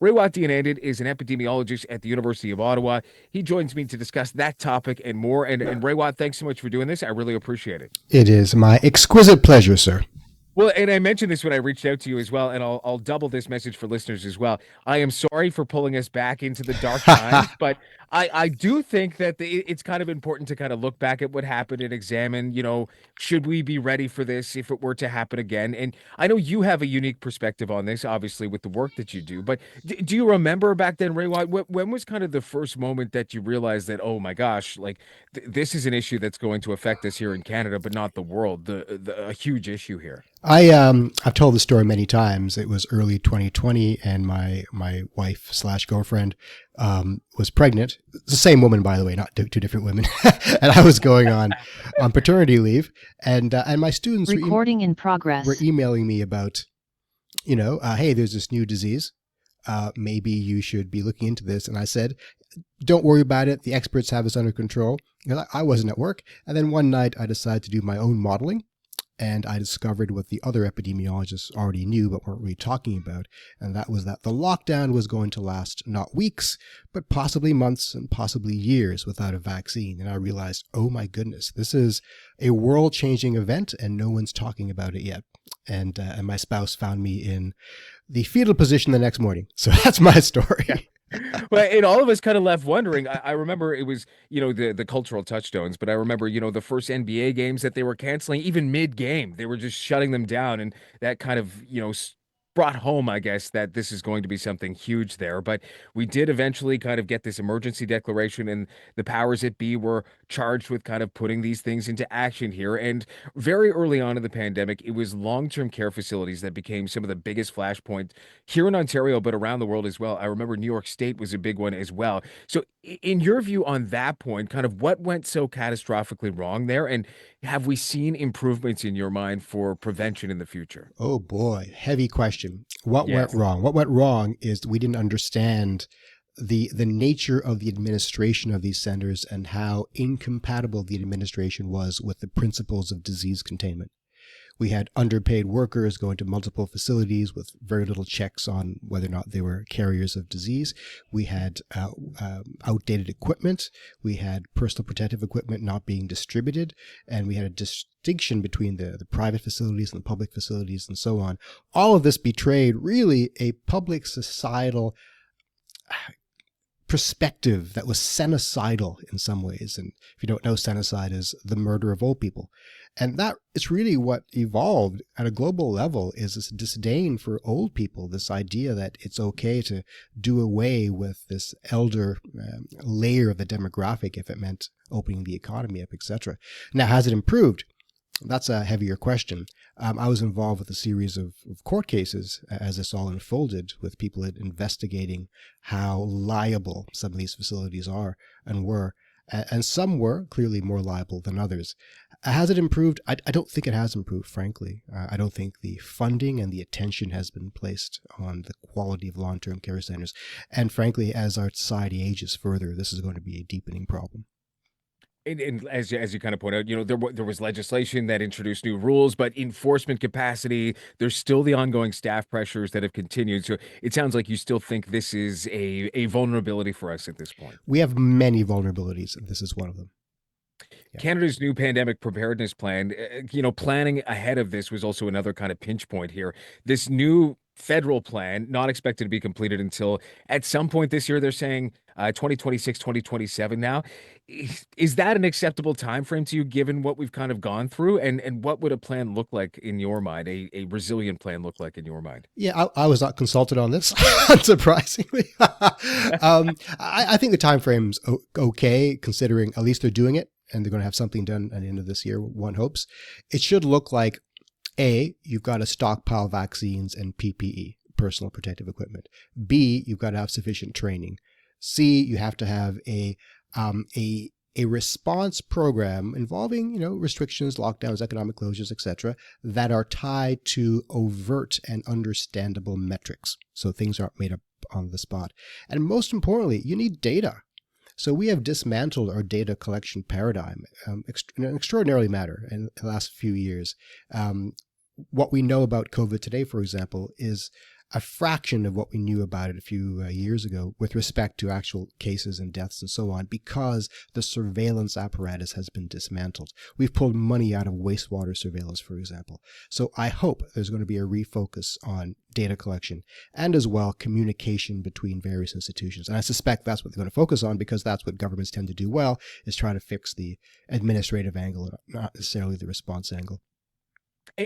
Raywat Deonandan is an epidemiologist at the University of Ottawa. He joins me to discuss that topic and more. And Raywat, thanks so much for doing this. I really appreciate it. It is my exquisite pleasure, sir. Well, and I mentioned this when I reached out to you as well, and I'll double this message for listeners as well. I am sorry for pulling us back into the dark times, but I do think that it's kind of important to kind of look back at what happened and examine, should we be ready for this if it were to happen again? And I know you have a unique perspective on this, obviously, with the work that you do, but do you remember back then, Ray, when was kind of the first moment that you realized that, oh my gosh, like this is an issue that's going to affect us here in Canada, but not the world, a huge issue here? I've told the story many times. It was early 2020, and my wife slash girlfriend was pregnant. It's the same woman, by the way, not two different women. And I was going on paternity leave, and my students recording in progress were emailing me about, hey, there's this new disease. Maybe you should be looking into this. And I said, don't worry about it. The experts have this under control. I wasn't at work, and then one night I decided to do my own modeling. And I discovered what the other epidemiologists already knew but weren't really talking about. And that was that the lockdown was going to last not weeks, but possibly months and possibly years without a vaccine. And I realized, oh my goodness, this is a world-changing event and no one's talking about it yet. And my spouse found me in the fetal position the next morning. So that's my story. Well, and all of us kind of left wondering. I remember it was, the cultural touchstones, but I remember, the first NBA games that they were canceling, even mid-game, they were just shutting them down. And that kind of, brought home, I guess, that this is going to be something huge there. But we did eventually kind of get this emergency declaration, and the powers that be were charged with kind of putting these things into action here. And very early on in the pandemic, it was long-term care facilities that became some of the biggest flashpoints here in Ontario, but around the world as well. I remember New York State was a big one as well. So in your view on that point, kind of what went so catastrophically wrong there? And have we seen improvements in your mind for prevention in the future? Oh boy, heavy question. What went Yes. wrong? What went wrong is we didn't understand the nature of the administration of these centers and how incompatible the administration was with the principles of disease containment. We had underpaid workers going to multiple facilities with very little checks on whether or not they were carriers of disease. We had outdated equipment. We had personal protective equipment not being distributed. And we had a distinction between the private facilities and the public facilities and so on. All of this betrayed really a public societal perspective that was cenocidal in some ways. And if you don't know, genocide is the murder of old people. And that is really what evolved at a global level, is this disdain for old people, this idea that it's okay to do away with this elder layer of the demographic if it meant opening the economy up, etc. Now, has it improved? That's a heavier question. I was involved with a series of court cases as this all unfolded, with people investigating how liable some of these facilities are and were. And some were clearly more liable than others. Has it improved? I don't think it has improved, frankly. I don't think the funding and the attention has been placed on the quality of long-term care centers. And frankly, as our society ages further, this is going to be a deepening problem. And as you kind of point out, there was legislation that introduced new rules, but enforcement capacity, there's still the ongoing staff pressures that have continued. So it sounds like you still think this is a vulnerability for us at this point. We have many vulnerabilities, and this is one of them. Yeah. Canada's new pandemic preparedness plan, planning ahead of this was also another kind of pinch point here. This new federal plan, not expected to be completed until at some point this year, they're saying 2026, 2027 now. Is that an acceptable time frame to you, given what we've kind of gone through? And what would a plan look like in your mind, a resilient plan look like in your mind? Yeah, I was not consulted on this, unsurprisingly. I think the time frame's okay, considering at least they're doing it, and they're going to have something done at the end of this year, one hopes. It should look like, A, you've got to stockpile vaccines and PPE, personal protective equipment. B, you've got to have sufficient training. C, you have to have a response program involving, restrictions, lockdowns, economic closures, etc., that are tied to overt and understandable metrics, so things aren't made up on the spot. And most importantly, you need data. So we have dismantled our data collection paradigm in an extraordinary manner in the last few years. What we know about COVID today, for example, is a fraction of what we knew about it a few years ago with respect to actual cases and deaths and so on, because the surveillance apparatus has been dismantled. We've pulled money out of wastewater surveillance, for example. So I hope there's going to be a refocus on data collection and as well communication between various institutions. And I suspect that's what they're going to focus on, because that's what governments tend to do well, is try to fix the administrative angle, not necessarily the response angle.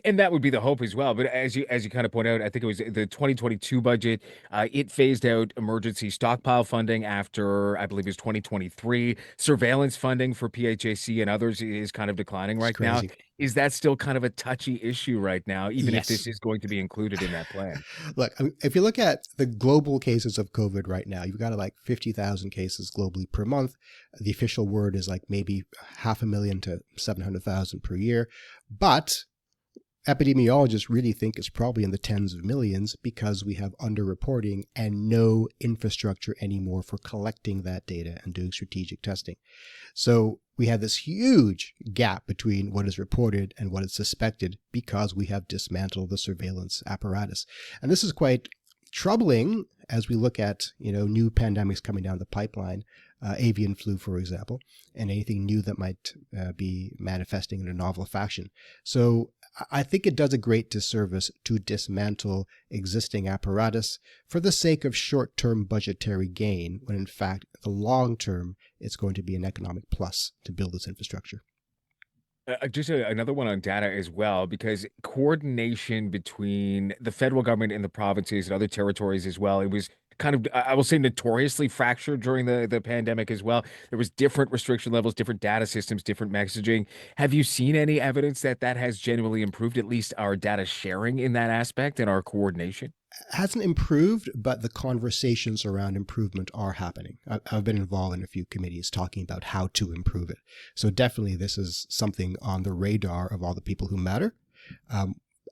And that would be the hope as well. But as you kind of point out, I think it was the 2022 budget. It phased out emergency stockpile funding after, I believe it was 2023. Surveillance funding for PHAC and others is kind of declining It's right now. crazy. Is that still kind of a touchy issue right now, even if Yes. this is going to be included in that plan? Look, I mean, if you look at the global cases of COVID right now, you've got like 50,000 cases globally per month. The official word is like maybe 500,000 to 700,000 per year. But epidemiologists really think it's probably in the tens of millions, because we have underreporting and no infrastructure anymore for collecting that data and doing strategic testing. So we have this huge gap between what is reported and what is suspected, because we have dismantled the surveillance apparatus. And this is quite troubling as we look at, new pandemics coming down the pipeline, avian flu, for example, and anything new that might be manifesting in a novel fashion. So I think it does a great disservice to dismantle existing apparatus for the sake of short-term budgetary gain, when in fact, the long term, it's going to be an economic plus to build this infrastructure. Just another one on data as well, because coordination between the federal government and the provinces and other territories as well, it was kind of, I will say, notoriously fractured during the pandemic as well. There was different restriction levels, different data systems, different messaging. Have you seen any evidence that that has genuinely improved, at least our data sharing in that aspect and our coordination? Hasn't improved, but the conversations around improvement are happening. I've been involved in a few committees talking about how to improve it. So definitely this is something on the radar of all the people who matter.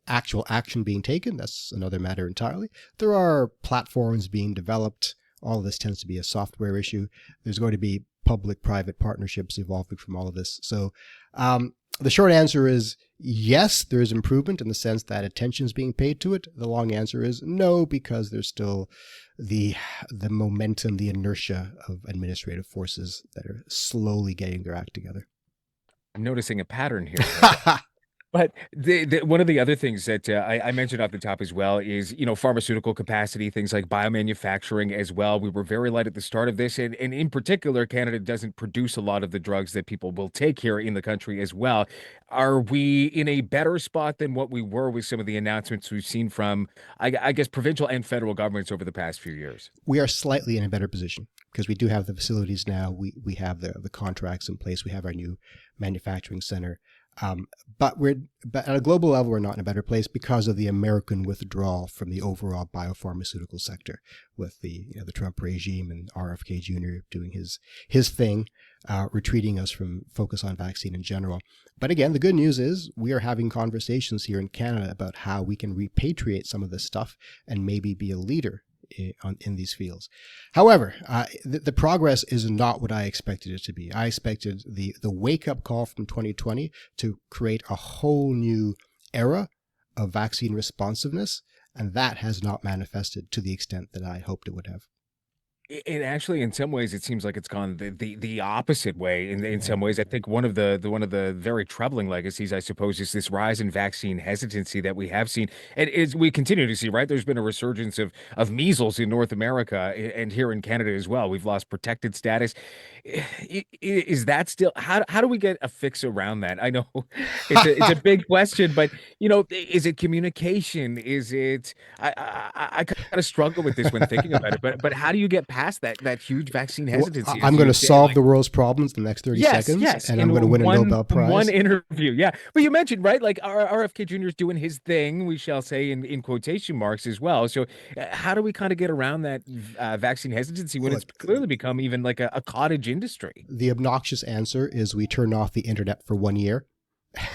Actual action being taken, that's another matter entirely. There are platforms being developed. All of this tends to be a software issue. There's going to be public-private partnerships evolving from all of this. So the short answer is yes, there is improvement in the sense that attention is being paid to it. The long answer is no, because there's still the momentum, the inertia of administrative forces that are slowly getting their act together. I'm noticing a pattern here. But one of the other things that I mentioned off the top as well is, pharmaceutical capacity, things like biomanufacturing as well. We were very light at the start of this. And in particular, Canada doesn't produce a lot of the drugs that people will take here in the country as well. Are we in a better spot than what we were with some of the announcements we've seen from, I guess, provincial and federal governments over the past few years? We are slightly in a better position because we do have the facilities now. We have the contracts in place. We have our new manufacturing center. But at a global level, we're not in a better place because of the American withdrawal from the overall biopharmaceutical sector, with the Trump regime and RFK Jr. doing his thing, retreating us from focus on vaccine in general. But again, the good news is we are having conversations here in Canada about how we can repatriate some of this stuff and maybe be a leader in these fields. However, the progress is not what I expected it to be. I expected the wake-up call from 2020 to create a whole new era of vaccine responsiveness, and that has not manifested to the extent that I hoped it would have. And actually, in some ways, it seems like it's gone the opposite way. In Yeah. some ways, I think one of the very troubling legacies, I suppose, is this rise in vaccine hesitancy that we have seen, and is we continue to see. Right, there's been a resurgence of measles in North America and here in Canada as well. We've lost protected status. Is that still how do we get a fix around that? I know it's a big question, but is it communication? Is it I kind of struggle with this when thinking about it, but how do you get past that huge vaccine Well, hesitancy, as I'm going you to say? solve Like, the world's problems in the next 30 yes, seconds, yes, and I'm in going to win a Nobel one Prize. interview, yeah. But you mentioned, right, like RFK Jr. is doing his thing, we shall say, in quotation marks as well. So, how do we kind of get around that vaccine hesitancy when it's Look, clearly become even like a cottage industry? the obnoxious answer is we turn off the internet for 1 year.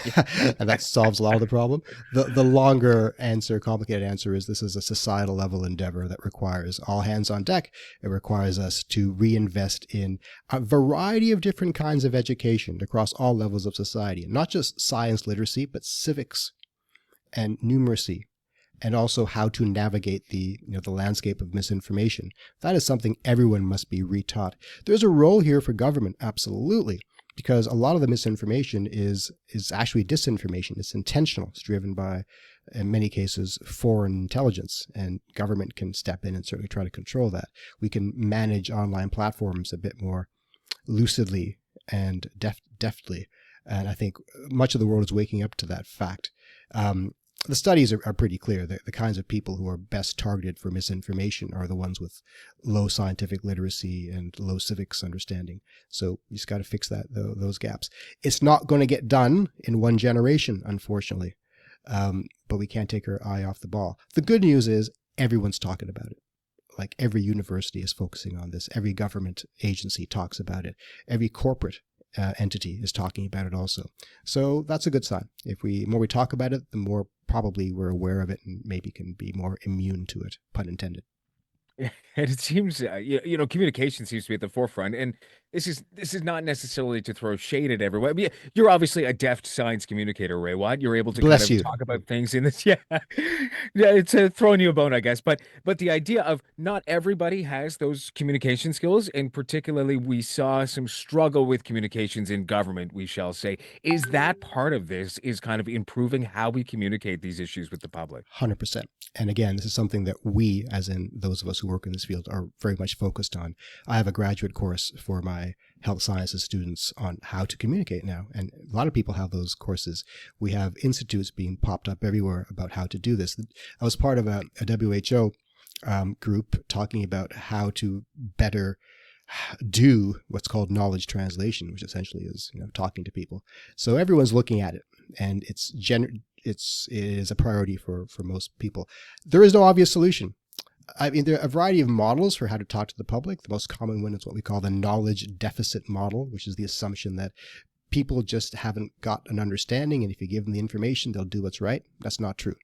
Yeah. And that solves a lot of the problem. The longer answer, complicated answer, is this is a societal level endeavor that requires all hands on deck. It requires us to reinvest in a variety of different kinds of education across all levels of society, not just science literacy, but civics and numeracy and also how to navigate the landscape of misinformation. That is something everyone must be retaught. There's a role here for government, absolutely, because a lot of the misinformation is actually disinformation. It's intentional. It's driven by, in many cases, foreign intelligence, and government can step in and certainly try to control that. We can manage online platforms a bit more lucidly and deftly. And I think much of the world is waking up to that fact. The studies are pretty clear. The kinds of people who are best targeted for misinformation are the ones with low scientific literacy and low civics understanding. So you just got to fix those gaps. It's not going to get done in one generation, unfortunately, but we can't take our eye off the ball. The good news is everyone's talking about it. Like every university is focusing on this. Every government agency talks about it. Every corporate entity is talking about it also. So that's a good sign. The more we talk about it, the more probably we're aware of it and maybe can be more immune to it, pun intended. And it seems, communication seems to be at the forefront. And this is not necessarily to throw shade at everyone. I mean, you're obviously a deft science communicator, Raywat. You're able to kind Bless of you. talk about things in this. Yeah, yeah. It's throwing you a bone, I guess. But the idea of not everybody has those communication skills, and particularly we saw some struggle with communications in government. We shall say, is that part of this? Is kind of improving how we communicate these issues with the public? 100%. And again, this is something that we, as in those of us who work in this field, are very much focused on. I have a graduate course for my health sciences students on how to communicate now. And a lot of people have those courses. We have institutes being popped up everywhere about how to do this. I was part of a WHO group talking about how to better do what's called knowledge translation, which essentially is talking to people. So everyone's looking at it, and it is a priority for most people. There is no obvious solution. I mean, there are a variety of models for how to talk to the public. The most common one is what we call the knowledge deficit model, which is the assumption that people just haven't got an understanding, and if you give them the information, they'll do what's right. That's not true.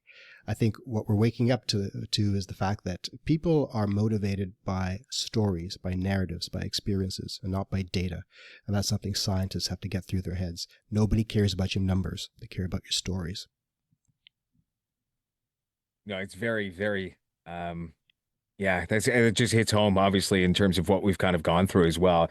I think what we're waking up to is the fact that people are motivated by stories, by narratives, by experiences, and not by data. And that's something scientists have to get through their heads. Nobody cares about your numbers. They care about your stories. No, it's very, very, yeah, it just hits home, obviously, in terms of what we've kind of gone through as well.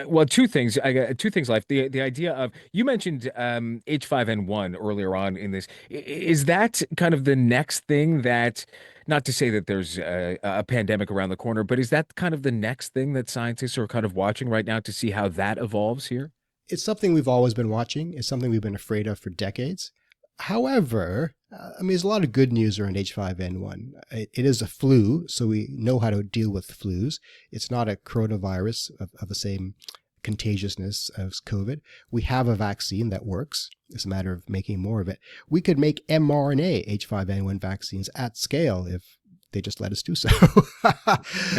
Well, two things. I got two things left. The idea of you mentioned H5N1 earlier on in this. Is that kind of the next thing that, not to say that there's a pandemic around the corner, but is that kind of the next thing that scientists are kind of watching right now to see how that evolves here? It's something we've always been watching. It's something we've been afraid of for decades. However, I mean, there's a lot of good news around H5N1. It is a flu, so we know how to deal with flus. It's not a coronavirus of the same contagiousness as COVID. We have a vaccine that works. It's a matter of making more of it. We could make mRNA H5N1 vaccines at scale if they just let us do so.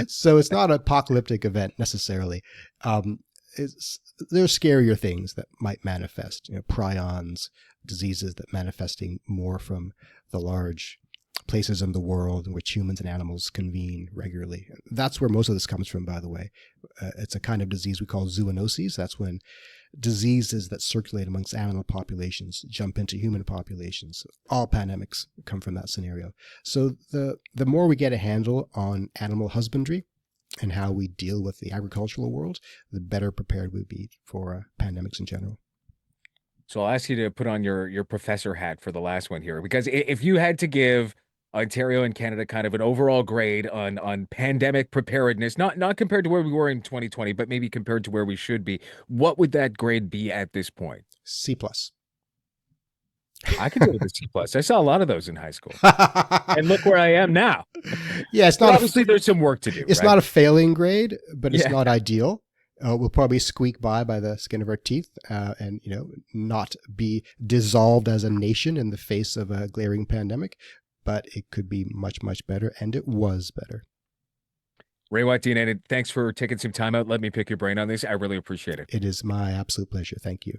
So it's not an apocalyptic event necessarily. There's scarier things that might manifest, prions, diseases that manifesting more from the large places in the world in which humans and animals convene regularly. That's where most of this comes from, by the way. It's a kind of disease we call zoonoses. That's when diseases that circulate amongst animal populations jump into human populations. All pandemics come from that scenario. So the more we get a handle on animal husbandry and how we deal with the agricultural world, the better prepared we'd be for pandemics in general. So I'll ask you to put on your professor hat for the last one here, because if you had to give Ontario and Canada kind of an overall grade on pandemic preparedness, not compared to where we were in 2020, but maybe compared to where we should be, what would that grade be at this point? C plus. I could go with a C plus. I saw a lot of those in high school, and look where I am now. Yeah, it's But not obviously there's some work to do, it's right? not a failing grade, but it's Yeah. not ideal. We'll probably squeak by the skin of our teeth, and not be dissolved as a nation in the face of a glaring pandemic. But it could be much, much better, and it was better. Raywat Deonandan, thanks for taking some time out. Let me pick your brain on this. I really appreciate it. It is my absolute pleasure. Thank you.